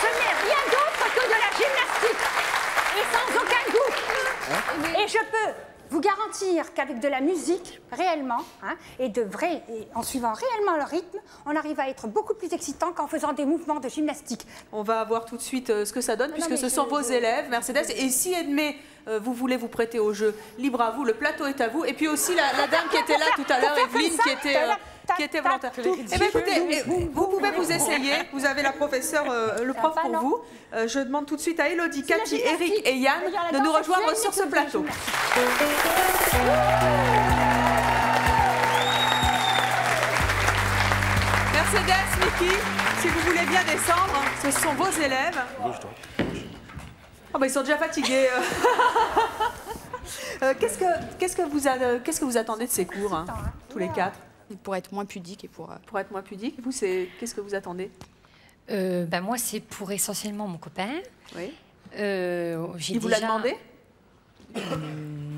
S8: Ce n'est rien d'autre que de la gymnastique. Et sans aucun goût. Et je peux vous garantir qu'avec de la musique, réellement, et en suivant réellement le rythme, on arrive à être beaucoup plus excitant qu'en faisant des mouvements de gymnastique.
S4: On va voir tout de suite ce que ça donne, puisque ce sont vos élèves, Mercedes. Et si Edmé, vous voulez vous prêter au jeu, libre à vous, le plateau est à vous. Et puis aussi la dame qui était là tout à l'heure, Evelyne, qui était volontaire. Eh bien, écoutez, vous pouvez vous essayer. Vous avez la professeure, le prof pour vous. Je demande tout de suite à Elodie, Cathy, Eric et Yann de nous rejoindre sur ce plateau. Mercedes, Mickey, si vous voulez bien descendre, ce sont vos élèves. Oh bah ils sont déjà fatigués. Qu'est-ce que vous attendez de ces cours, hein, tous les quatre?
S19: Pour être moins pudique et pour
S4: être moins pudique. Vous, qu'est-ce que vous attendez?
S20: Moi, c'est pour essentiellement mon copain.
S4: Oui.
S20: Il
S4: vous l'a demandé?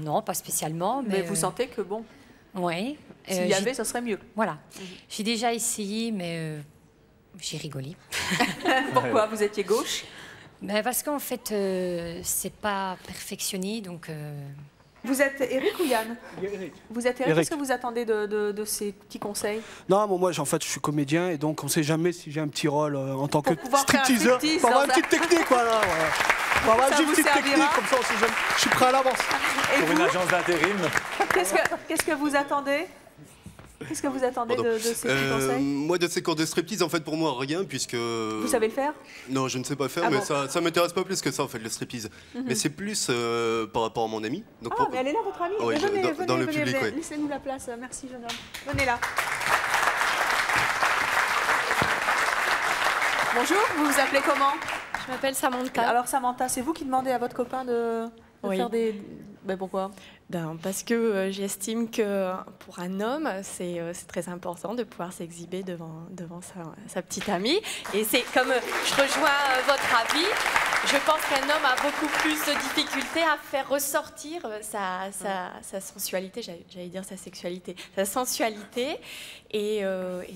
S20: Non, pas spécialement.
S4: Mais vous sentez que bon.
S20: Oui.
S4: S'il y avait, ça serait mieux.
S20: Voilà. J'ai déjà essayé, mais j'ai rigolé.
S4: Pourquoi? Vous étiez gauche?
S20: Parce qu'en fait, c'est pas perfectionné, donc...
S4: Vous êtes Eric ou Yann?
S21: Eric.
S4: Vous êtes Eric. Qu'est-ce que vous attendez de ces petits conseils?
S21: Non, moi, en fait, je suis comédien et donc on ne sait jamais si j'ai un petit rôle en tant que
S4: stripteaseur.
S21: Pour avoir une petite technique, voilà. Pour avoir une petite technique, comme ça, on sait jamais. Je suis prêt à l'avance.
S6: Pour une agence d'intérim.
S4: Qu'est-ce que vous attendez? Qu'est-ce que vous attendez de ces petits conseils?
S22: Moi, de ces cours de striptease, en fait, pour moi, rien, puisque... Vous
S4: savez le faire?
S22: Non, je ne sais pas faire, mais ça ne m'intéresse pas plus que ça, en fait, le striptease. Mais c'est plus par rapport à mon ami. Donc,
S4: mais elle est là, votre amie?
S22: Oui,
S4: venez,
S22: dans le public, oui.
S4: Laissez-nous la place. Merci, jeune homme. Venez là. Bonjour, vous vous appelez comment?
S23: Je m'appelle Samantha.
S4: Alors, Samantha, c'est vous qui demandez à votre copain de faire des... pourquoi?
S23: Parce que j'estime que pour un homme, c'est très important de pouvoir s'exhiber devant sa petite amie. Et c'est comme je rejoins votre avis, je pense qu'un homme a beaucoup plus de difficultés à faire ressortir sa sensualité, j'allais dire sa sexualité, sa sensualité. Et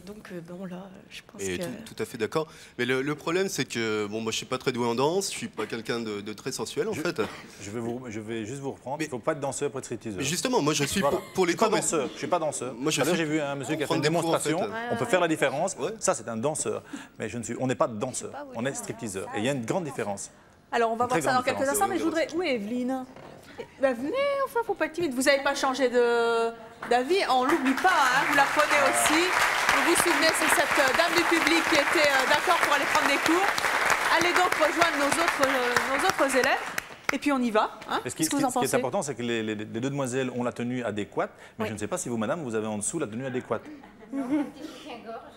S23: donc, bon, là, je pense que...
S22: Tout à fait d'accord. Mais le problème, c'est que, bon, moi, je ne suis pas très doué en danse, je ne suis pas quelqu'un de très sensuel, en fait.
S6: Je vais juste vous reprendre. Il ne faut pas être danseur pour être stripteaseur.
S22: Justement, moi, je suis pour les
S6: cours. Je ne suis pas danseur. Moi, j'ai vu un monsieur qui a fait une démonstration. On peut faire la différence. Ça, c'est un danseur. Mais on n'est pas danseur. On est stripteaseur. Et il y a une grande différence.
S4: Alors, on va voir ça dans quelques instants, mais je voudrais... Où est Evelyne? Venez, enfin, faut pas être timide. Vous n'avez pas changé d'avis, on ne l'oublie pas, hein, vous la prenez aussi. Vous vous souvenez, c'est cette dame du public qui était d'accord pour aller prendre des cours. Allez donc rejoindre nos autres élèves. Et puis on y va. Hein?
S6: Ce qui est important, c'est que les deux demoiselles ont la tenue adéquate, mais je ne sais pas si vous, madame, vous avez en dessous la tenue adéquate.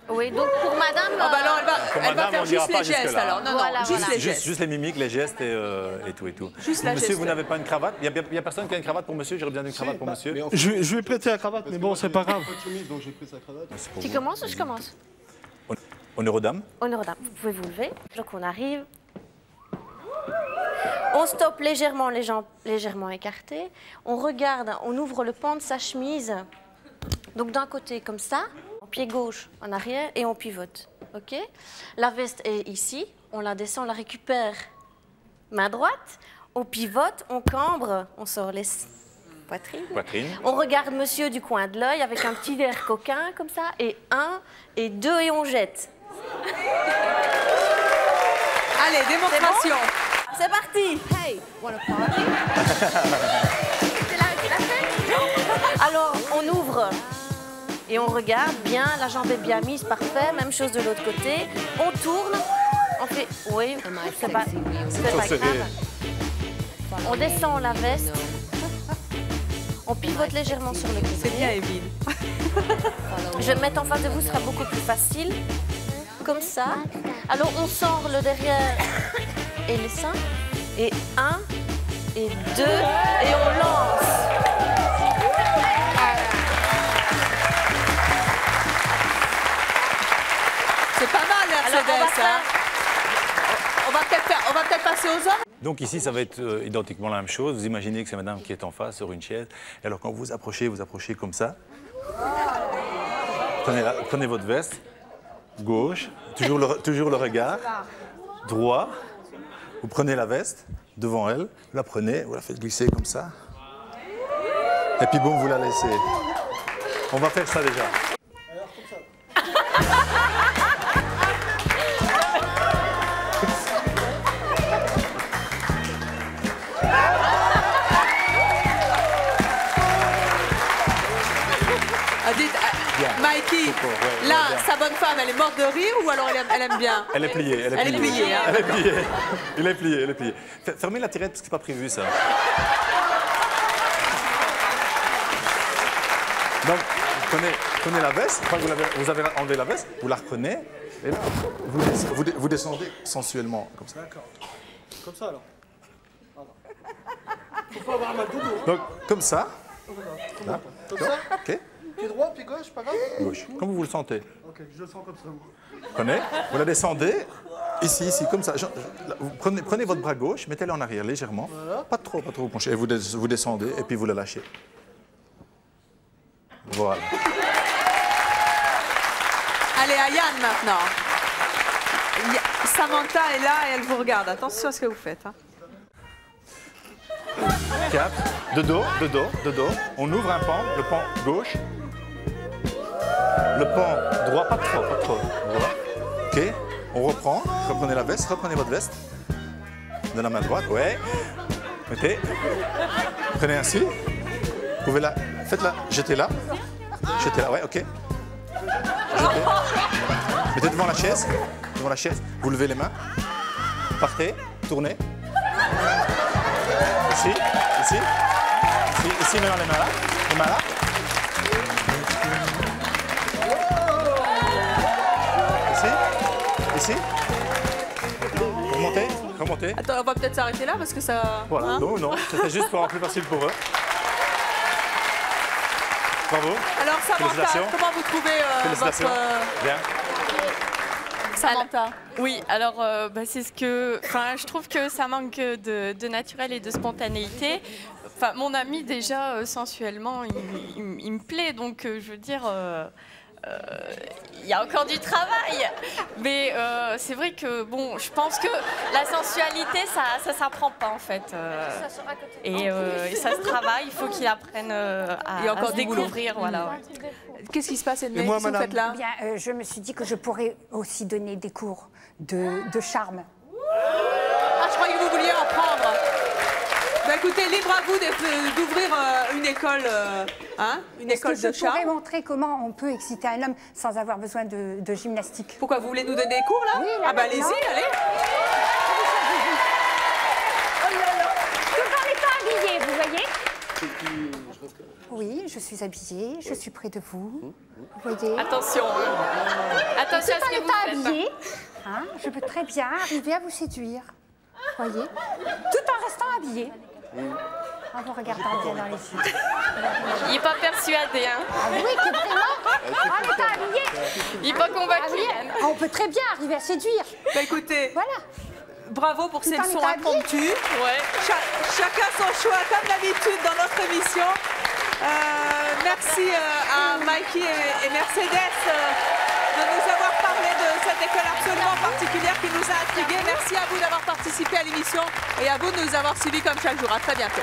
S5: Oui, donc pour madame...
S4: alors elle va faire juste les gestes alors. Non,
S5: voilà,
S4: juste les gestes.
S6: Juste les mimiques, les gestes et tout.
S4: Juste la
S6: monsieur,
S4: geste.
S6: vous n'avez pas une cravate? Il n'y a personne qui a une cravate pour monsieur? J'aurais besoin d'une cravate pour monsieur.
S21: Je lui ai prêté la cravate, mais bon, c'est pas grave.
S22: Donc j'ai pris sa cravate.
S5: Tu commences ou je commence?
S6: Honneur aux dames.
S5: Honneur aux dames. Vous pouvez vous lever. Donc on arrive. On stoppe légèrement, les jambes légèrement écartées. On regarde, on ouvre le pan de sa chemise. Donc d'un côté comme ça, pied gauche en arrière et on pivote. Ok? La veste est ici, on la descend, on la récupère. Main droite, on pivote, on cambre, on sort les poitrines. On regarde monsieur du coin de l'œil avec un petit air coquin comme ça. Et 1 et 2 et on jette.
S4: Allez, démonstration.
S5: C'est parti. Hey, wanna party? C'est là qu'il a fait. Alors, on ouvre et on regarde bien, la jambe est bien mise, parfait. Même chose de l'autre côté. On tourne, on fait... Oui, c'est pas grave. On descend la veste. On pivote légèrement sur le côté.
S4: C'est bien, Evelyne.
S5: Je vais me mettre en face de vous, ce sera beaucoup plus facile. Comme ça. Alors, on sort le derrière et les seins. Et 1 et 2 et on lance.
S4: C'est pas mal, Mercedes. On va peut-être passer aux hommes.
S6: Donc ici, ça va être identiquement la même chose. Vous imaginez que c'est madame qui est en face sur une chaise. Et alors quand vous approchez comme ça. Prenez votre veste. Gauche, toujours le regard. Droit. Vous prenez la veste devant elle, vous la prenez, vous la faites glisser comme ça. Et puis bon, vous la laissez. On va faire ça déjà.
S4: Mikey, là, sa bonne femme, elle est morte de rire ou alors elle aime bien?
S6: Elle est pliée.
S4: Elle est pliée.
S6: Elle est pliée. Fermez la tirette parce que c'est pas prévu ça. Donc, prenez la veste, quand vous avez enlevé la veste, vous la reprenez et là, vous descendez sensuellement comme ça.
S21: D'accord. Comme ça alors. Faut pas avoir mal de dos.
S6: Donc, comme ça. Là.
S21: Comme ça.
S6: OK.
S21: Pied droit, pied gauche, pas grave.
S6: Gauche. Comme vous le sentez.
S21: Ok, je le sens comme ça. Moi.
S6: Prenez, vous la descendez. Ici, comme ça. Vous prenez votre bras gauche, mettez-le en arrière légèrement.
S21: Voilà.
S6: Pas trop vous penchez. Et vous descendez et puis vous la lâchez. Voilà.
S4: Allez, à Yann maintenant. Samantha est là et elle vous regarde. Attention à ce que vous faites. Hein.
S6: 4. De dos. On ouvre un pan, le pan gauche. Le pan droit, pas trop. Droit. OK. On reprend. Reprenez la veste, reprenez votre veste. De la main droite, ouais. Mettez. Prenez ainsi. Vous pouvez la. Faites-la. Jetez-la. Jetez-la, ouais, OK. Jetez. Mettez devant la chaise. Devant la chaise. Vous levez les mains. Partez. Tournez. Ici. Ici, maintenant les mains là. Les mains là. Ici. Remontez.
S4: Attends, on va peut-être s'arrêter là parce que ça...
S6: Voilà,
S4: hein?
S6: non, c'était juste pour rendre plus facile pour eux. Bravo.
S4: Alors Samantha, comment vous trouvez
S6: Félicitations. Bien.
S4: Samantha.
S23: Oui, alors c'est ce que... Enfin, je trouve que ça manque de naturel et de spontanéité. Enfin, mon ami, déjà, sensuellement, il me plaît. Donc, je veux dire... il y a encore du travail, mais c'est vrai que bon, je pense que la sensualité, ça s'apprend pas en fait, et ça se travaille. Il faut qu'il apprenne à se découvrir, voilà. Ouais.
S4: Qu'est-ce qui se passe, Edmé? Qu'est-ce que vous faites là?
S8: Eh bien, je me suis dit que je pourrais aussi donner des cours de charme.
S4: Ah, je croyais que vous vouliez en prendre. Bah, écoutez, libre à vous d'ouvrir une école, une école de charme.
S8: Je pourrais montrer comment on peut exciter un homme sans avoir besoin de gymnastique.
S4: Pourquoi, vous voulez nous donner des cours là?
S8: Oui,
S4: ah bah allez-y, allez.
S8: Oh là là. Toujours les pas habillés, vous voyez? Oui, je suis habillée, je suis près de vous. Vous voyez?
S23: Attention. Attention à ce que vous faites.
S8: Habillée, je peux très bien arriver à vous séduire. Voyez, tout en restant habillé. En vous regardant bien dans les yeux.
S23: Il n'est pas persuadé, hein.
S8: Ah oui, que vraiment, en étant habillé.
S23: Il n'est pas convaincu.
S8: On peut très bien arriver à séduire.
S4: Bah écoutez,
S8: voilà.
S4: Bravo pour ces leçons impromptues.
S23: Ouais.
S4: Chacun son choix, comme d'habitude dans notre émission. Merci à Mikey et Mercedes de nous avoir parlé de cette école absolument particulière qui nous a intrigués. Merci à vous d'avoir participé à l'émission et à vous de nous avoir suivis comme chaque jour. À très bientôt.